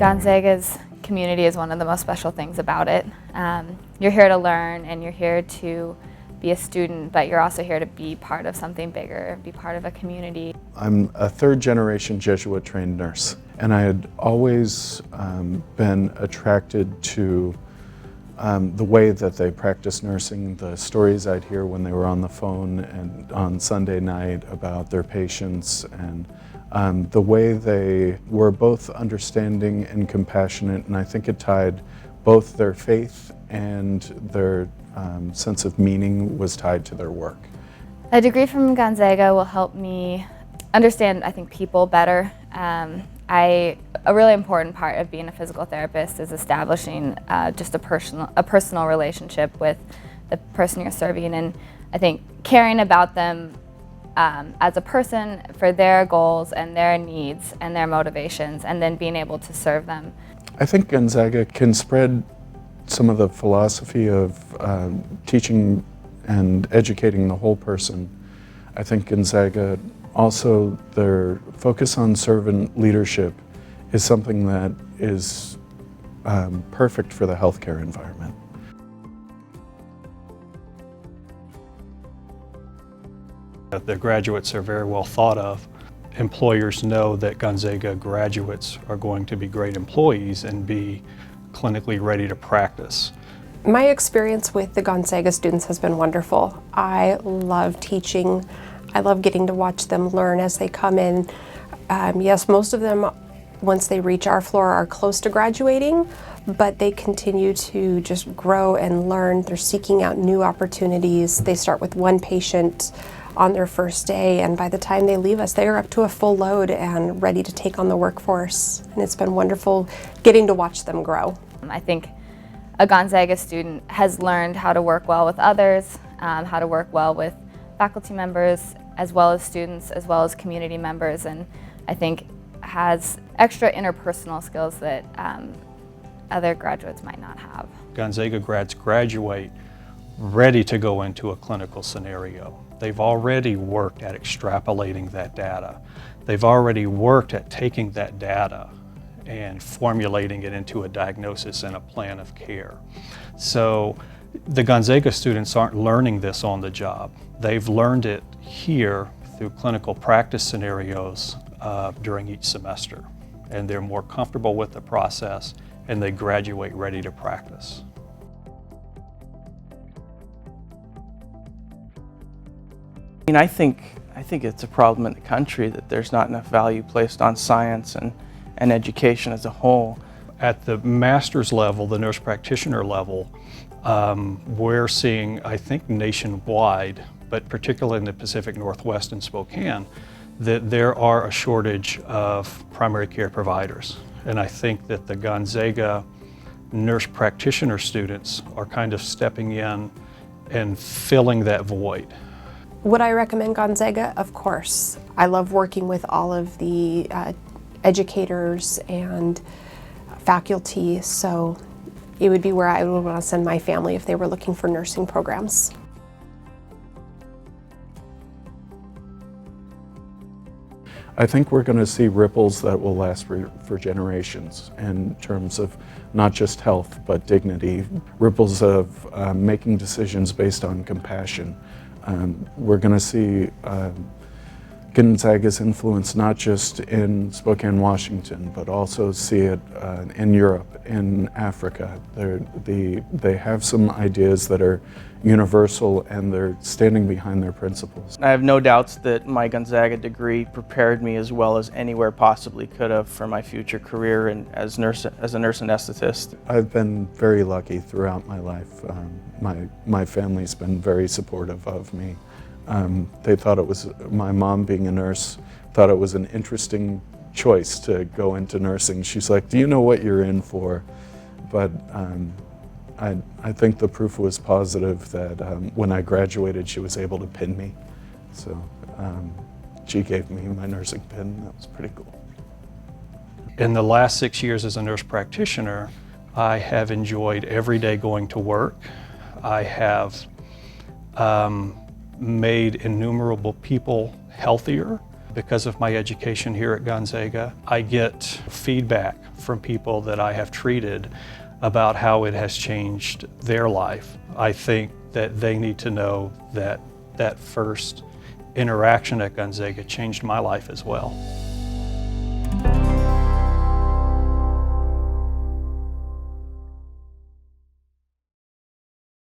Gonzaga's community is one of the most special things about it. You're here to learn and you're here to be a student, but you're also here to be part of something bigger, be part of a community. I'm a third-generation Jesuit trained nurse, and I had always been attracted to the way that they practice nursing, the stories I'd hear when they were on the phone and on Sunday night about their patients, and the way they were both understanding and compassionate, and I think it tied both their faith and their sense of meaning was tied to their work. A degree from Gonzaga will help me understand, I think, people better. A really important part of being a physical therapist is establishing just a personal relationship with the person you're serving, and I think caring about them as a person for their goals and their needs and their motivations, and then being able to serve them. I think Gonzaga can spread some of the philosophy of teaching and educating the whole person. I think Gonzaga also, their focus on servant leadership is something that is perfect for the healthcare environment. The graduates are very well thought of. Employers know that Gonzaga graduates are going to be great employees and be clinically ready to practice. My experience with the Gonzaga students has been wonderful. I love teaching. I love getting to watch them learn as they come in. Yes, most of them, once they reach our floor, are close to graduating, but they continue to just grow and learn. They're seeking out new opportunities. They start with one patient on their first day, and by the time they leave us, they are up to a full load and ready to take on the workforce. And it's been wonderful getting to watch them grow. I think a Gonzaga student has learned how to work well with others, how to work well with faculty members, as well as students, as well as community members, and I think has extra interpersonal skills that other graduates might not have. Gonzaga grads graduate ready to go into a clinical scenario. They've already worked at extrapolating that data. They've already worked at taking that data and formulating it into a diagnosis and a plan of care. So the Gonzaga students aren't learning this on the job. They've learned it here through clinical practice scenarios during each semester. And they're more comfortable with the process and they graduate ready to practice. I think it's a problem in the country that there's not enough value placed on science and education as a whole. At the master's level, the nurse practitioner level, we're seeing, I think nationwide, but particularly in the Pacific Northwest and Spokane, that there are a shortage of primary care providers. And I think that the Gonzaga nurse practitioner students are kind of stepping in and filling that void. Would I recommend Gonzaga? Of course. I love working with all of the educators and faculty, so it would be where I would want to send my family if they were looking for nursing programs. I think we're going to see ripples that will last for generations in terms of not just health, but dignity. Ripples of making decisions based on compassion. We're going to see Gonzaga's influence not just in Spokane, Washington, but also see it in Europe, in Africa. They have some ideas that are universal and they're standing behind their principles. I have no doubts that my Gonzaga degree prepared me as well as anywhere possibly could have for my future career and as a nurse anesthetist. I've been very lucky throughout my life. My family's been very supportive of me. They thought it was, my mom being a nurse, thought it was an interesting choice to go into nursing. She's like, do you know what you're in for? But I think the proof was positive that when I graduated, she was able to pin me. So she gave me my nursing pin. That was pretty cool. In the last 6 years as a nurse practitioner, I have enjoyed every day going to work. I have made innumerable people healthier. Because of my education here at Gonzaga, I get feedback from people that I have treated about how it has changed their life. I think that they need to know that that first interaction at Gonzaga changed my life as well.